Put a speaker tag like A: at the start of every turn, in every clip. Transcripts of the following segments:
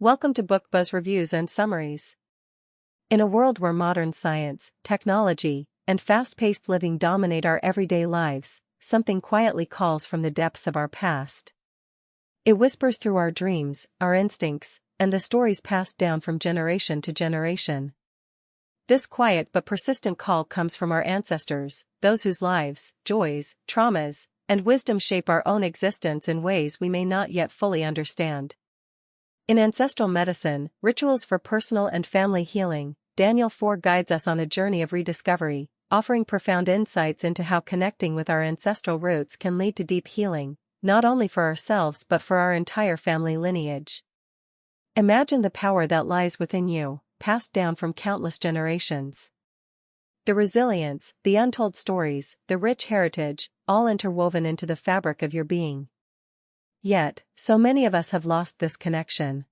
A: Welcome to Book Buzz Reviews and Summaries. In a world where modern science, technology, and fast-paced living dominate our everyday lives, something quietly calls from the depths of our past. It whispers through our dreams, our instincts, and the stories passed down from generation to generation. This quiet but persistent call comes from our ancestors, those whose lives, joys, traumas, and wisdom shape our own existence in ways we may not yet fully understand. In ancestral medicine, rituals for personal and family healing, Daniel Foor guides us on a journey of rediscovery, offering profound insights into how connecting with our ancestral roots can lead to deep healing, not only for ourselves but for our entire family lineage. Imagine the power that lies within you, passed down from countless generations. The resilience, the untold stories, the rich heritage, all interwoven into the fabric of your being. Yet, so many of us have lost this connection.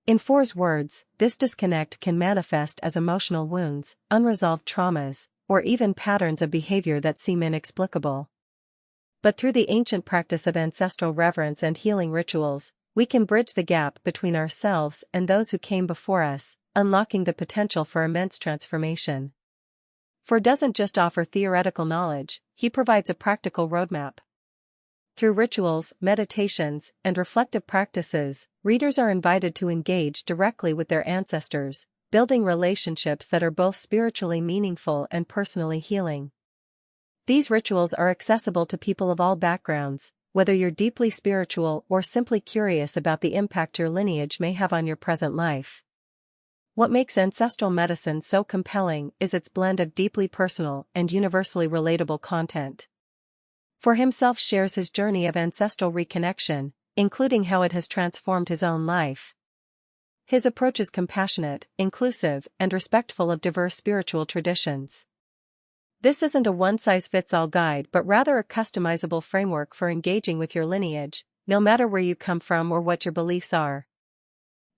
A: In Foor's words, this disconnect can manifest as emotional wounds, unresolved traumas, or even patterns of behavior that seem inexplicable. But through the ancient practice of ancestral reverence and healing rituals, we can bridge the gap between ourselves and those who came before us, unlocking the potential for immense transformation. Foor doesn't just offer theoretical knowledge, he provides a practical roadmap. Through rituals, meditations, and reflective practices, readers are invited to engage directly with their ancestors, building relationships that are both spiritually meaningful and personally healing. These rituals are accessible to people of all backgrounds, whether you're deeply spiritual or simply curious about the impact your lineage may have on your present life. What makes ancestral medicine so compelling is its blend of deeply personal and universally relatable content. Foor himself shares his journey of ancestral reconnection, including how it has transformed his own life. His approach is compassionate, inclusive, and respectful of diverse spiritual traditions. This isn't a one-size-fits-all guide but rather a customizable framework for engaging with your lineage, no matter where you come from or what your beliefs are.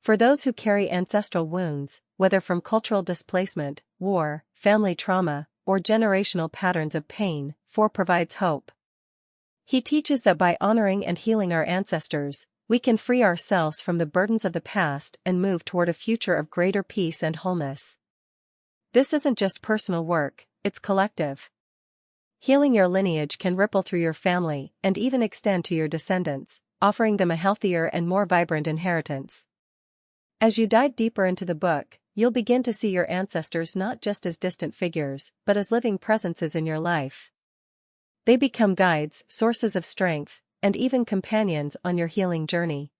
A: For those who carry ancestral wounds, whether from cultural displacement, war, family trauma, or generational patterns of pain, Foor provides hope. He teaches that by honoring and healing our ancestors, we can free ourselves from the burdens of the past and move toward a future of greater peace and wholeness. This isn't just personal work, it's collective. Healing your lineage can ripple through your family and even extend to your descendants, offering them a healthier and more vibrant inheritance. As you dive deeper into the book, you'll begin to see your ancestors not just as distant figures, but as living presences in your life. They become guides, sources of strength, and even companions on your healing journey.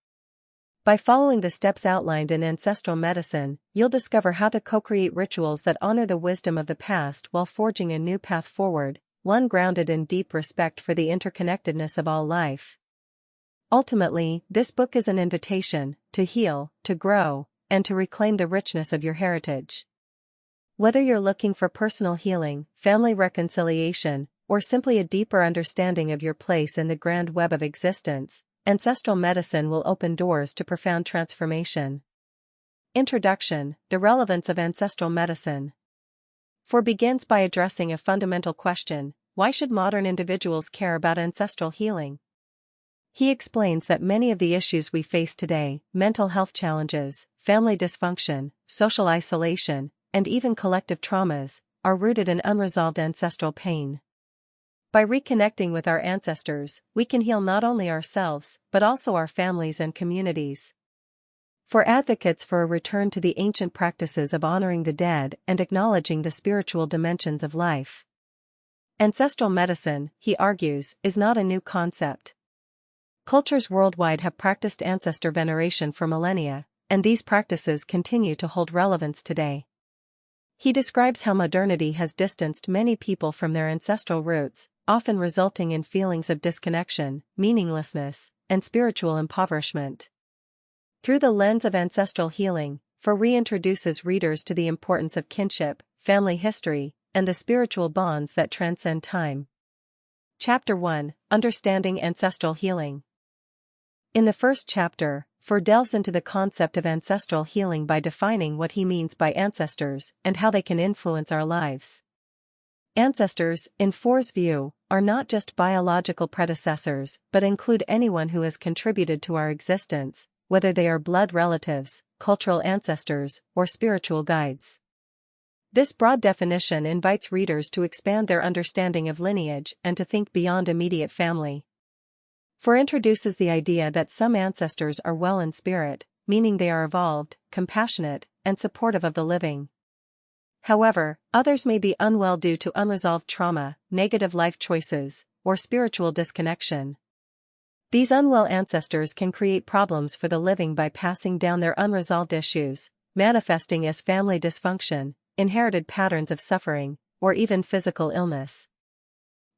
A: By following the steps outlined in ancestral medicine, you'll discover how to co-create rituals that honor the wisdom of the past while forging a new path forward, one grounded in deep respect for the interconnectedness of all life. Ultimately, this book is an invitation to heal, to grow, and to reclaim the richness of your heritage. Whether you're looking for personal healing, family reconciliation, or simply a deeper understanding of your place in the grand web of existence, ancestral medicine will open doors to profound transformation. Introduction: The relevance of ancestral medicine. Foor begins by addressing a fundamental question: why should modern individuals care about ancestral healing? He explains that many of the issues we face today, mental health challenges, family dysfunction, social isolation, and even collective traumas, are rooted in unresolved ancestral pain. By reconnecting with our ancestors, we can heal not only ourselves, but also our families and communities. Foor advocates for a return to the ancient practices of honoring the dead and acknowledging the spiritual dimensions of life. Ancestral medicine, he argues, is not a new concept. Cultures worldwide have practiced ancestor veneration for millennia, and these practices continue to hold relevance today. He describes how modernity has distanced many people from their ancestral roots, often resulting in feelings of disconnection, meaninglessness, and spiritual impoverishment. Through the lens of ancestral healing, Foor reintroduces readers to the importance of kinship, family history, and the spiritual bonds that transcend time. Chapter 1: Understanding Ancestral Healing. In the first chapter, Foor delves into the concept of ancestral healing by defining what he means by ancestors and how they can influence our lives. Ancestors, in Foor's view, are not just biological predecessors but include anyone who has contributed to our existence, whether they are blood relatives, cultural ancestors, or spiritual guides. This broad definition invites readers to expand their understanding of lineage and to think beyond immediate family. Foor introduces the idea that some ancestors are well in spirit, meaning they are evolved, compassionate, and supportive of the living. However, others may be unwell due to unresolved trauma, negative life choices, or spiritual disconnection. These unwell ancestors can create problems for the living by passing down their unresolved issues, manifesting as family dysfunction, inherited patterns of suffering, or even physical illness.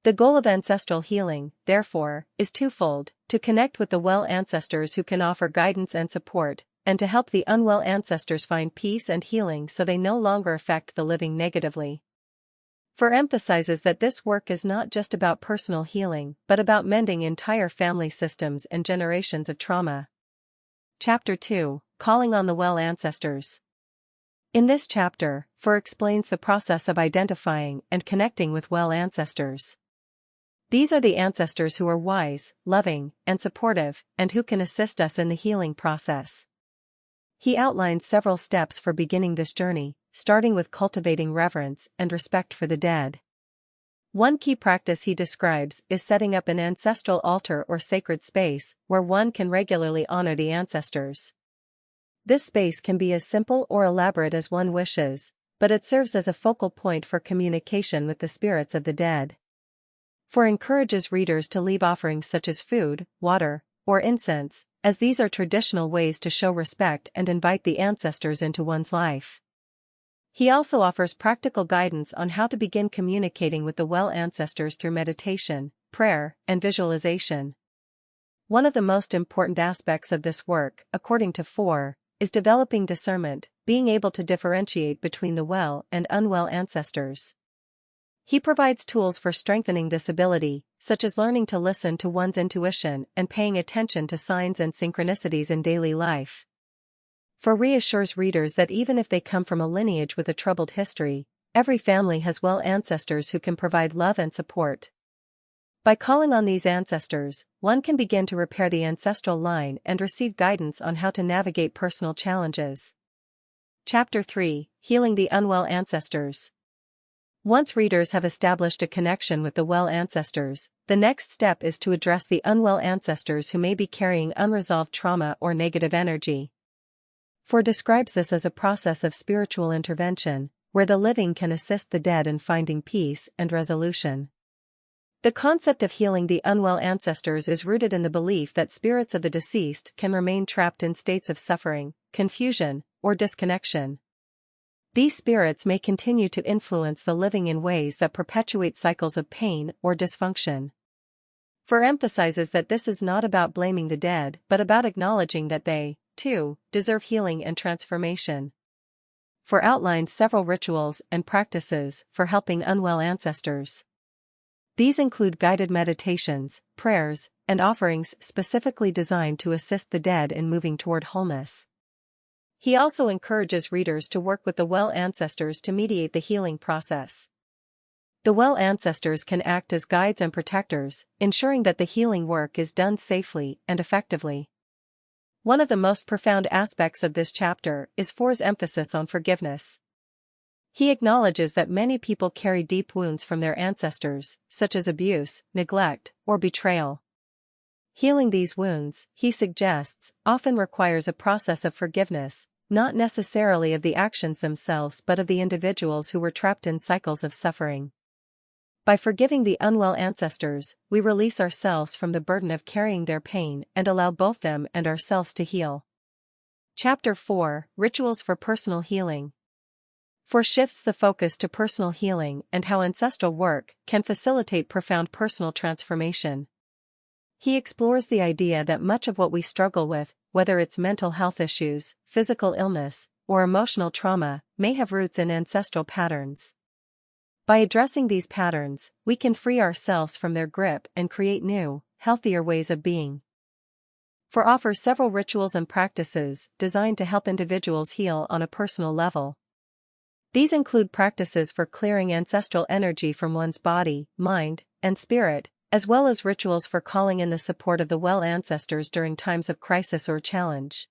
A: The goal of ancestral healing, therefore, is twofold: to connect with the well ancestors who can offer guidance and support, and to help the unwell ancestors find peace and healing so they no longer affect the living negatively. Foor emphasizes that this work is not just about personal healing but about mending entire family systems and generations of trauma. Chapter 2: Calling on the Well Ancestors. In this chapter, Foor explains the process of identifying and connecting with well ancestors. These are the ancestors who are wise, loving, and supportive, and who can assist us in the healing process. He outlines several steps for beginning this journey, starting with cultivating reverence and respect for the dead. One key practice he describes is setting up an ancestral altar or sacred space where one can regularly honor the ancestors. This space can be as simple or elaborate as one wishes, but it serves as a focal point for communication with the spirits of the dead. Foor encourages readers to leave offerings such as food, water, or incense, as these are traditional ways to show respect and invite the ancestors into one's life. He also offers practical guidance on how to begin communicating with the well ancestors through meditation, prayer, and visualization. One of the most important aspects of this work, according to Foor, is developing discernment, being able to differentiate between the well and unwell ancestors. He provides tools for strengthening this ability, such as learning to listen to one's intuition and paying attention to signs and synchronicities in daily life. Foor reassures readers that even if they come from a lineage with a troubled history, every family has well ancestors who can provide love and support. By calling on these ancestors, one can begin to repair the ancestral line and receive guidance on how to navigate personal challenges. Chapter 3: Healing the Unwell Ancestors. Once readers have established a connection with the well ancestors, the next step is to address the unwell ancestors who may be carrying unresolved trauma or negative energy. Foor describes this as a process of spiritual intervention, where the living can assist the dead in finding peace and resolution. The concept of healing the unwell ancestors is rooted in the belief that spirits of the deceased can remain trapped in states of suffering, confusion, or disconnection. These spirits may continue to influence the living in ways that perpetuate cycles of pain or dysfunction. Foor emphasizes that this is not about blaming the dead but about acknowledging that they, too, deserve healing and transformation. Foor outlines several rituals and practices for helping unwell ancestors. These include guided meditations, prayers, and offerings specifically designed to assist the dead in moving toward wholeness. He also encourages readers to work with the well ancestors to mediate the healing process. The well ancestors can act as guides and protectors, ensuring that the healing work is done safely and effectively. One of the most profound aspects of this chapter is Foor's emphasis on forgiveness. He acknowledges that many people carry deep wounds from their ancestors, such as abuse, neglect, or betrayal. Healing these wounds, he suggests, often requires a process of forgiveness, not necessarily of the actions themselves but of the individuals who were trapped in cycles of suffering. By forgiving the unwell ancestors, we release ourselves from the burden of carrying their pain and allow both them and ourselves to heal. Chapter 4: Rituals for Personal Healing. Foor shifts the focus to personal healing and how ancestral work can facilitate profound personal transformation. He explores the idea that much of what we struggle with, whether it's mental health issues, physical illness, or emotional trauma, may have roots in ancestral patterns. By addressing these patterns, we can free ourselves from their grip and create new, healthier ways of being. Foor offers several rituals and practices designed to help individuals heal on a personal level. These include practices for clearing ancestral energy from one's body, mind, and spirit, as well as rituals for calling in the support of the well ancestors during times of crisis or challenge.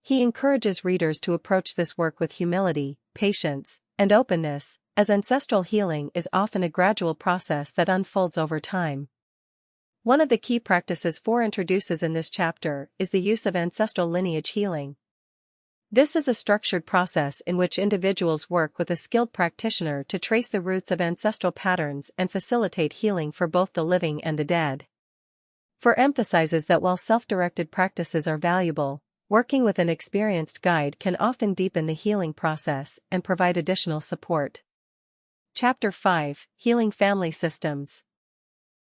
A: He encourages readers to approach this work with humility, patience, and openness, as ancestral healing is often a gradual process that unfolds over time. One of the key practices Foor introduces in this chapter is the use of ancestral lineage healing. This is a structured process in which individuals work with a skilled practitioner to trace the roots of ancestral patterns and facilitate healing for both the living and the dead. Foor emphasizes that while self-directed practices are valuable, working with an experienced guide can often deepen the healing process and provide additional support. Chapter 5: Healing Family Systems.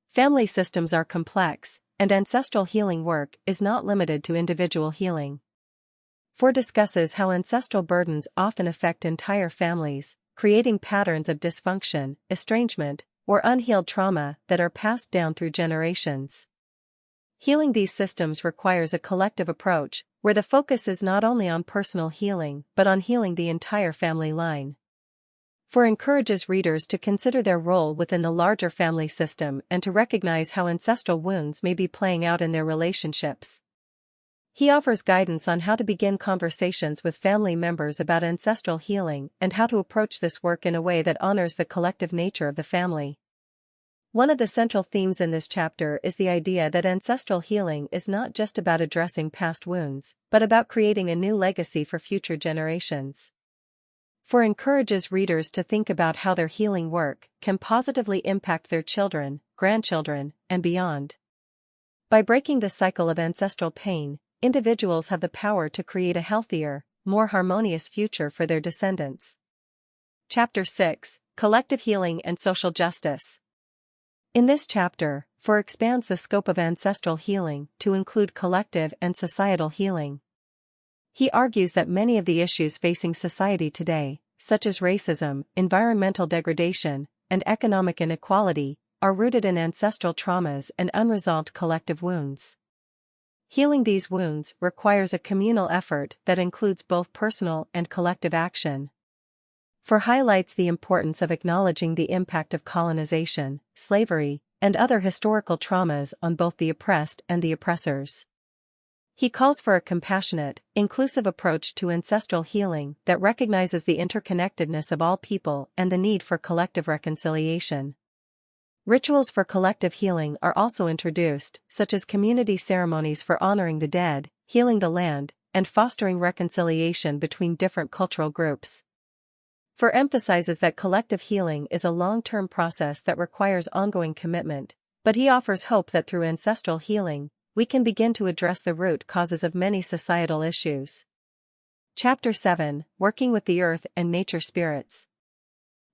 A: Family systems are complex, and ancestral healing work is not limited to individual healing. Foor discusses how ancestral burdens often affect entire families, creating patterns of dysfunction, estrangement, or unhealed trauma that are passed down through generations. Healing these systems requires a collective approach, where the focus is not only on personal healing but on healing the entire family line. Foor encourages readers to consider their role within the larger family system and to recognize how ancestral wounds may be playing out in their relationships. He offers guidance on how to begin conversations with family members about ancestral healing and how to approach this work in a way that honors the collective nature of the family. One of the central themes in this chapter is the idea that ancestral healing is not just about addressing past wounds, but about creating a new legacy for future generations. Foor encourages readers to think about how their healing work can positively impact their children, grandchildren, and beyond. By breaking the cycle of ancestral pain, individuals have the power to create a healthier, more harmonious future for their descendants. Chapter 6: Collective Healing and Social Justice. In this chapter, Foor expands the scope of ancestral healing to include collective and societal healing. He argues that many of the issues facing society today, such as racism, environmental degradation, and economic inequality, are rooted in ancestral traumas and unresolved collective wounds. Healing these wounds requires a communal effort that includes both personal and collective action. Foor highlights the importance of acknowledging the impact of colonization, slavery, and other historical traumas on both the oppressed and the oppressors. He calls for a compassionate, inclusive approach to ancestral healing that recognizes the interconnectedness of all people and the need for collective reconciliation. Rituals for collective healing are also introduced, such as community ceremonies for honoring the dead, healing the land, and fostering reconciliation between different cultural groups. Foor emphasizes that collective healing is a long-term process that requires ongoing commitment, but he offers hope that through ancestral healing, we can begin to address the root causes of many societal issues. Chapter 7: Working with the Earth and Nature Spirits.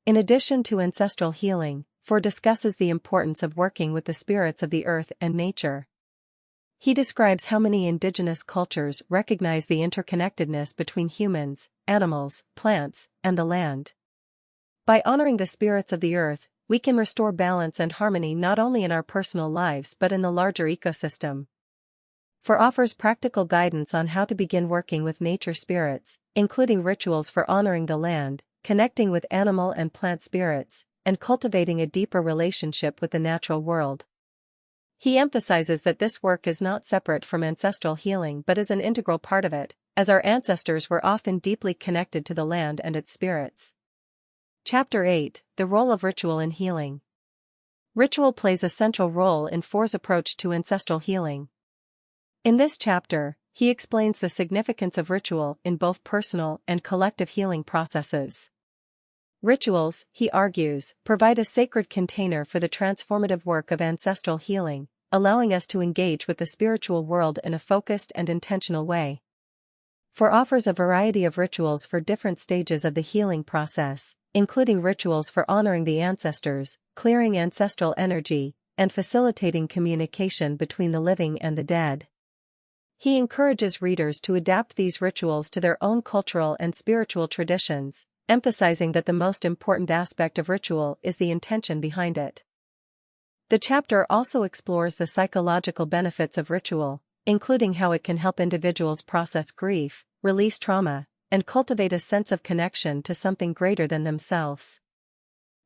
A: In addition to ancestral healing, Foor discusses the importance of working with the spirits of the earth and nature. He describes how many indigenous cultures recognize the interconnectedness between humans, animals, plants, and the land. By honoring the spirits of the earth, we can restore balance and harmony not only in our personal lives but in the larger ecosystem. Foor offers practical guidance on how to begin working with nature spirits, including rituals for honoring the land, connecting with animal and plant spirits, and cultivating a deeper relationship with the natural world. He emphasizes that this work is not separate from ancestral healing but is an integral part of it, as our ancestors were often deeply connected to the land and its spirits. Chapter 8: The Role of Ritual in Healing. Ritual plays a central role in Foor's approach to ancestral healing. In this chapter, he explains the significance of ritual in both personal and collective healing processes. Rituals, he argues, provide a sacred container for the transformative work of ancestral healing, allowing us to engage with the spiritual world in a focused and intentional way. Foor offers a variety of rituals for different stages of the healing process, including rituals for honoring the ancestors, clearing ancestral energy, and facilitating communication between the living and the dead. He encourages readers to adapt these rituals to their own cultural and spiritual traditions, emphasizing that the most important aspect of ritual is the intention behind it. The chapter also explores the psychological benefits of ritual, including how it can help individuals process grief, release trauma, and cultivate a sense of connection to something greater than themselves.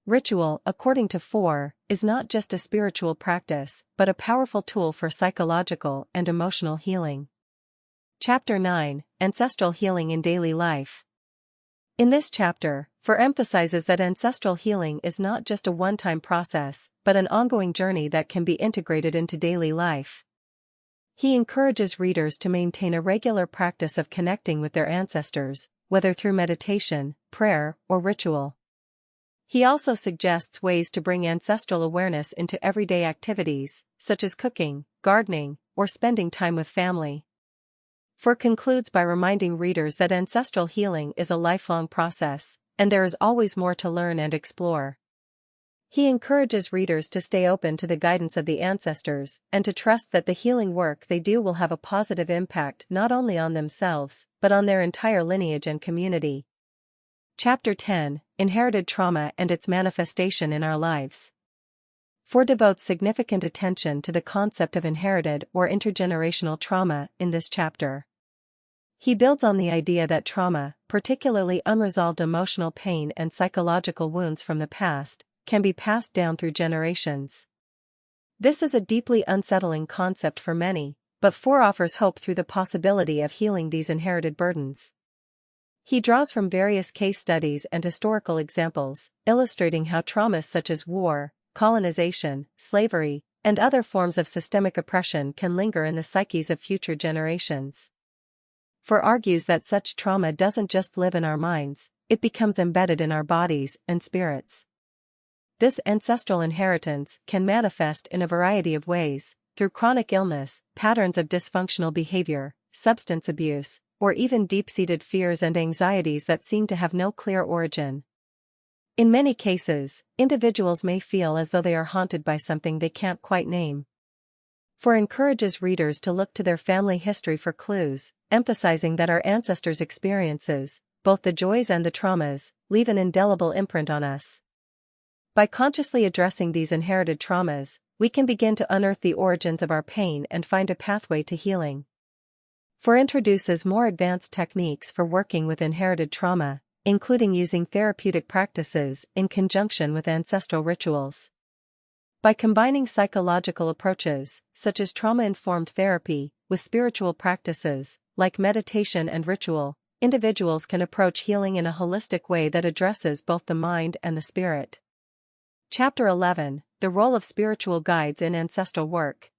A: Ritual, according to Foor, is not just a spiritual practice, but a powerful tool for psychological and emotional healing. Chapter 9, Ancestral Healing in Daily Life. In this chapter, Foor emphasizes that ancestral healing is not just a one-time process, but an ongoing journey that can be integrated into daily life. He encourages readers to maintain a regular practice of connecting with their ancestors, whether through meditation, prayer, or ritual. He also suggests ways to bring ancestral awareness into everyday activities, such as cooking, gardening, or spending time with family. Foor concludes by reminding readers that ancestral healing is a lifelong process, and there is always more to learn and explore. He encourages readers to stay open to the guidance of the ancestors and to trust that the healing work they do will have a positive impact not only on themselves, but on their entire lineage and community. Chapter 10, Inherited Trauma and its Manifestation in Our Lives. Foor devotes significant attention to the concept of inherited or intergenerational trauma in this chapter. He builds on the idea that trauma, particularly unresolved emotional pain and psychological wounds from the past, can be passed down through generations. This is a deeply unsettling concept for many, but Foor offers hope through the possibility of healing these inherited burdens. He draws from various case studies and historical examples, illustrating how traumas such as war, colonization, slavery, and other forms of systemic oppression can linger in the psyches of future generations. Foor argues that such trauma doesn't just live in our minds, it becomes embedded in our bodies and spirits. This ancestral inheritance can manifest in a variety of ways, through chronic illness, patterns of dysfunctional behavior, substance abuse, or even deep-seated fears and anxieties that seem to have no clear origin. In many cases, individuals may feel as though they are haunted by something they can't quite name. Foor encourages readers to look to their family history for clues, emphasizing that our ancestors' experiences, both the joys and the traumas, leave an indelible imprint on us. By consciously addressing these inherited traumas, we can begin to unearth the origins of our pain and find a pathway to healing. Foor introduces more advanced techniques for working with inherited trauma, including using therapeutic practices in conjunction with ancestral rituals. By combining psychological approaches, such as trauma-informed therapy, with spiritual practices, like meditation and ritual, individuals can approach healing in a holistic way that addresses both the mind and the spirit. Chapter 11, The Role of Spiritual Guides in Ancestral Work.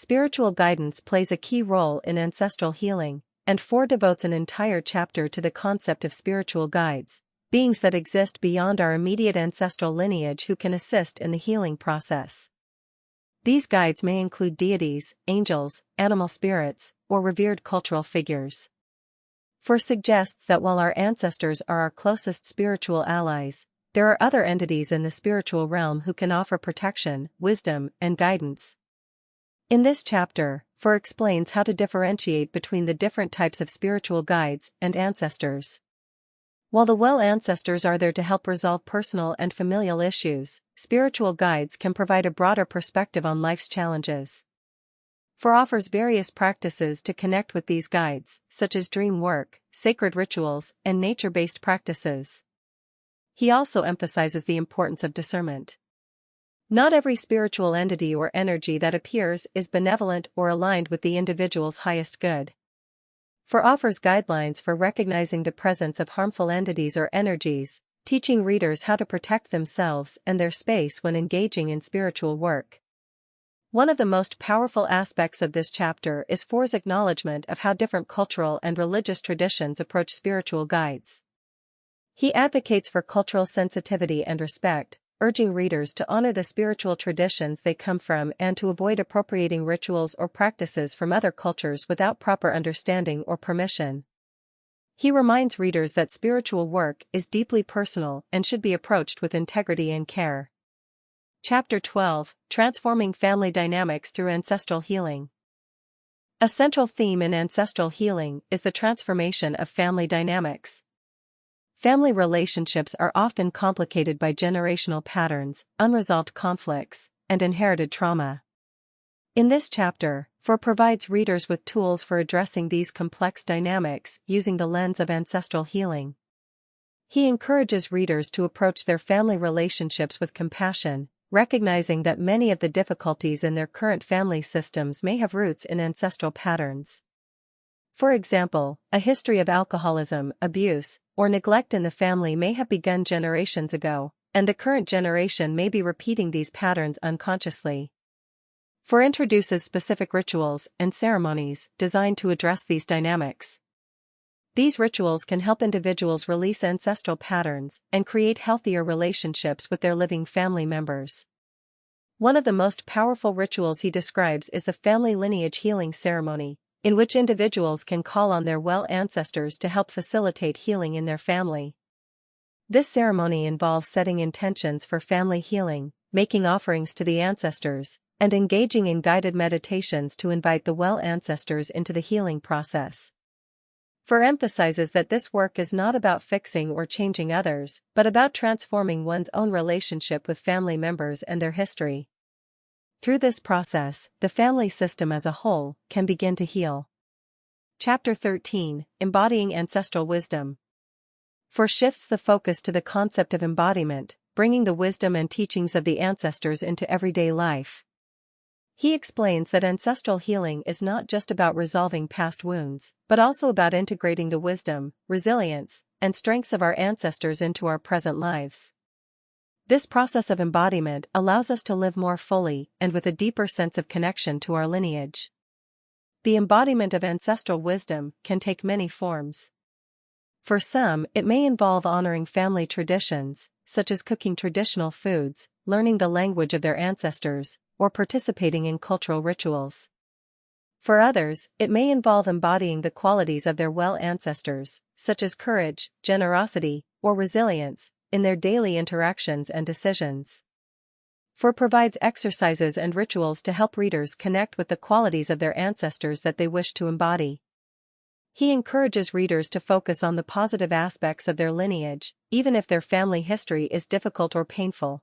A: Spiritual guidance plays a key role in ancestral healing, and Foor devotes an entire chapter to the concept of spiritual guides, beings that exist beyond our immediate ancestral lineage who can assist in the healing process. These guides may include deities, angels, animal spirits, or revered cultural figures. Foor suggests that while our ancestors are our closest spiritual allies, there are other entities in the spiritual realm who can offer protection, wisdom, and guidance. In this chapter, Foor explains how to differentiate between the different types of spiritual guides and ancestors. While the well ancestors are there to help resolve personal and familial issues, spiritual guides can provide a broader perspective on life's challenges. Foor offers various practices to connect with these guides, such as dream work, sacred rituals, and nature-based practices. He also emphasizes the importance of discernment. Not every spiritual entity or energy that appears is benevolent or aligned with the individual's highest good. Foor offers guidelines for recognizing the presence of harmful entities or energies, teaching readers how to protect themselves and their space when engaging in spiritual work. One of the most powerful aspects of this chapter is Foor's acknowledgement of how different cultural and religious traditions approach spiritual guides. He advocates for cultural sensitivity and respect, urging readers to honor the spiritual traditions they come from and to avoid appropriating rituals or practices from other cultures without proper understanding or permission. He reminds readers that spiritual work is deeply personal and should be approached with integrity and care. Chapter 12, Transforming Family Dynamics Through Ancestral Healing. A central theme in ancestral healing is the transformation of family dynamics. Family relationships are often complicated by generational patterns, unresolved conflicts, and inherited trauma. In this chapter, Foor provides readers with tools for addressing these complex dynamics using the lens of ancestral healing. He encourages readers to approach their family relationships with compassion, recognizing that many of the difficulties in their current family systems may have roots in ancestral patterns. For example, a history of alcoholism, abuse, or neglect in the family may have begun generations ago, and the current generation may be repeating these patterns unconsciously. Foor introduces specific rituals and ceremonies designed to address these dynamics. These rituals can help individuals release ancestral patterns and create healthier relationships with their living family members. One of the most powerful rituals he describes is the family lineage healing ceremony, in which individuals can call on their well ancestors to help facilitate healing in their family. This ceremony involves setting intentions for family healing, making offerings to the ancestors, and engaging in guided meditations to invite the well ancestors into the healing process. Foor emphasizes that this work is not about fixing or changing others, but about transforming one's own relationship with family members and their history. Through this process, the family system as a whole can begin to heal. Chapter 13, Embodying Ancestral Wisdom. Foor shifts the focus to the concept of embodiment, bringing the wisdom and teachings of the ancestors into everyday life. He explains that ancestral healing is not just about resolving past wounds, but also about integrating the wisdom, resilience, and strengths of our ancestors into our present lives. This process of embodiment allows us to live more fully and with a deeper sense of connection to our lineage. The embodiment of ancestral wisdom can take many forms. For some, it may involve honoring family traditions, such as cooking traditional foods, learning the language of their ancestors, or participating in cultural rituals. For others, it may involve embodying the qualities of their well ancestors, such as courage, generosity, or resilience, in their daily interactions and decisions. Foor provides exercises and rituals to help readers connect with the qualities of their ancestors that they wish to embody. He encourages readers to focus on the positive aspects of their lineage, even if their family history is difficult or painful.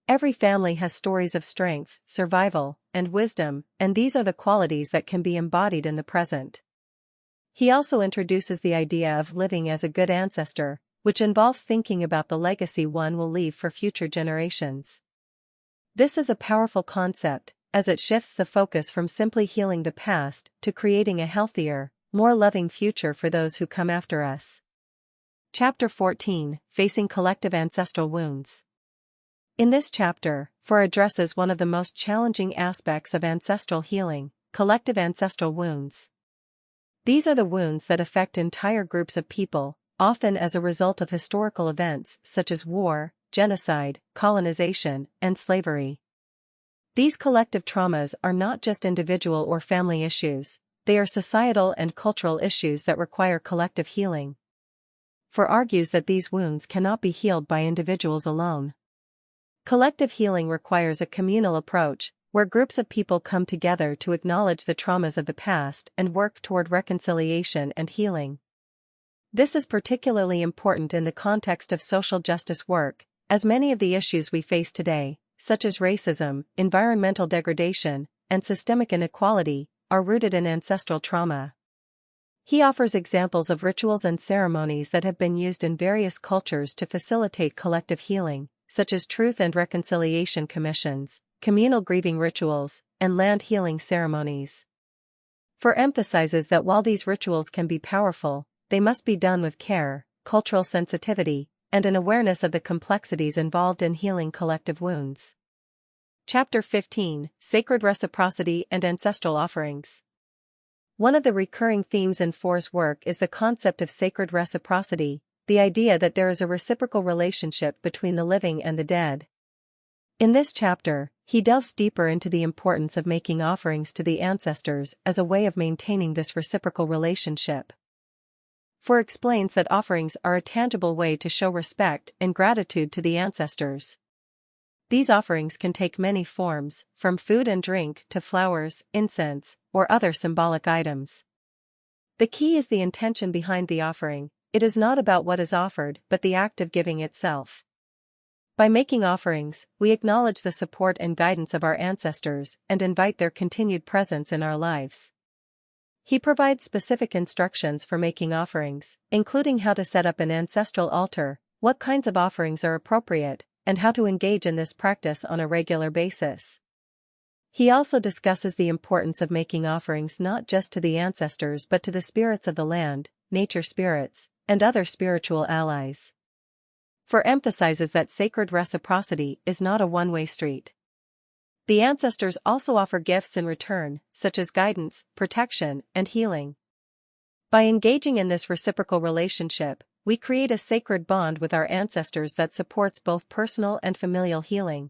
A: Every family has stories of strength, survival, and wisdom, and these are the qualities that can be embodied in the present. He also introduces the idea of living as a good ancestor, which involves thinking about the legacy one will leave for future generations. This is a powerful concept, as it shifts the focus from simply healing the past to creating a healthier, more loving future for those who come after us. Chapter 14, Facing Collective Ancestral Wounds. In this chapter, Foor addresses one of the most challenging aspects of ancestral healing, collective ancestral wounds. These are the wounds that affect entire groups of people, often as a result of historical events such as war, genocide, colonization, and slavery. These collective traumas are not just individual or family issues, they are societal and cultural issues that require collective healing. Foor argues that these wounds cannot be healed by individuals alone. Collective healing requires a communal approach, where groups of people come together to acknowledge the traumas of the past and work toward reconciliation and healing. This is particularly important in the context of social justice work, as many of the issues we face today, such as racism, environmental degradation, and systemic inequality, are rooted in ancestral trauma. He offers examples of rituals and ceremonies that have been used in various cultures to facilitate collective healing, such as truth and reconciliation commissions, communal grieving rituals, and land healing ceremonies. Foor emphasizes that while these rituals can be powerful, they must be done with care, cultural sensitivity, and an awareness of the complexities involved in healing collective wounds. Chapter 15, Sacred Reciprocity and Ancestral Offerings. One of the recurring themes in Foor's work is the concept of sacred reciprocity, the idea that there is a reciprocal relationship between the living and the dead. In this chapter, he delves deeper into the importance of making offerings to the ancestors as a way of maintaining this reciprocal relationship. Foor explains that offerings are a tangible way to show respect and gratitude to the ancestors. These offerings can take many forms, from food and drink to flowers, incense, or other symbolic items. The key is the intention behind the offering. It is not about what is offered, but the act of giving itself. By making offerings, we acknowledge the support and guidance of our ancestors and invite their continued presence in our lives. He provides specific instructions for making offerings, including how to set up an ancestral altar, what kinds of offerings are appropriate, and how to engage in this practice on a regular basis. He also discusses the importance of making offerings not just to the ancestors but to the spirits of the land, nature spirits, and other spiritual allies. Foor emphasizes that sacred reciprocity is not a one-way street. The ancestors also offer gifts in return, such as guidance, protection, and healing. By engaging in this reciprocal relationship, we create a sacred bond with our ancestors that supports both personal and familial healing.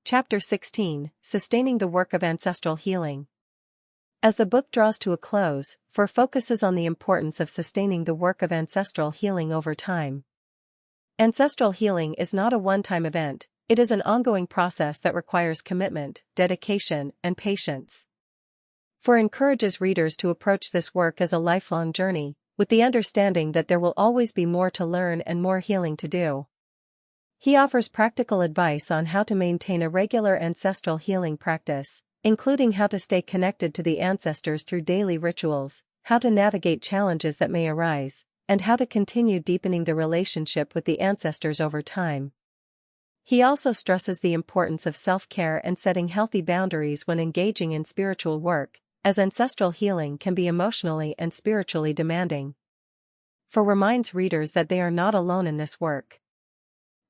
A: Chapter 16: Sustaining the Work of Ancestral Healing. As the book draws to a close, Foor focuses on the importance of sustaining the work of ancestral healing over time. Ancestral healing is not a one-time event. It is an ongoing process that requires commitment, dedication, and patience. Foor encourages readers to approach this work as a lifelong journey, with the understanding that there will always be more to learn and more healing to do. He offers practical advice on how to maintain a regular ancestral healing practice, including how to stay connected to the ancestors through daily rituals, how to navigate challenges that may arise, and how to continue deepening the relationship with the ancestors over time. He also stresses the importance of self-care and setting healthy boundaries when engaging in spiritual work, as ancestral healing can be emotionally and spiritually demanding. Foor reminds readers that they are not alone in this work.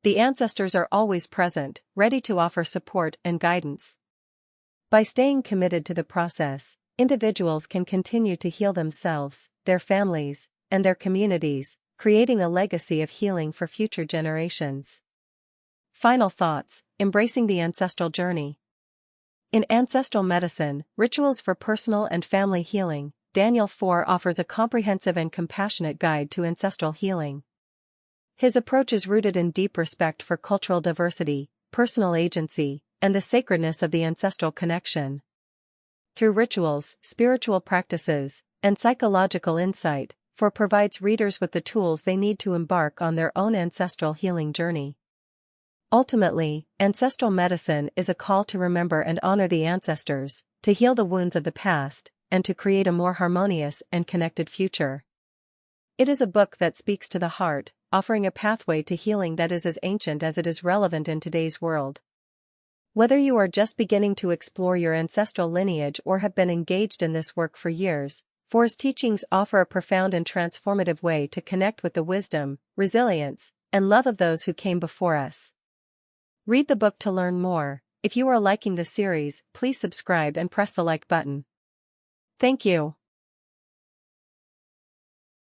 A: The ancestors are always present, ready to offer support and guidance. By staying committed to the process, individuals can continue to heal themselves, their families, and their communities, creating a legacy of healing for future generations. Final thoughts: embracing the ancestral journey. In Ancestral Medicine, Rituals for Personal and Family Healing, Daniel Foor offers a comprehensive and compassionate guide to ancestral healing. His approach is rooted in deep respect for cultural diversity, personal agency, and the sacredness of the ancestral connection. Through rituals, spiritual practices, and psychological insight, Foor provides readers with the tools they need to embark on their own ancestral healing journey. Ultimately, ancestral medicine is a call to remember and honor the ancestors, to heal the wounds of the past, and to create a more harmonious and connected future. It is a book that speaks to the heart, offering a pathway to healing that is as ancient as it is relevant in today's world. Whether you are just beginning to explore your ancestral lineage or have been engaged in this work for years, Foor's teachings offer a profound and transformative way to connect with the wisdom, resilience, and love of those who came before us. Read the book to learn more. If you are liking the series, please subscribe and press the like button. Thank you.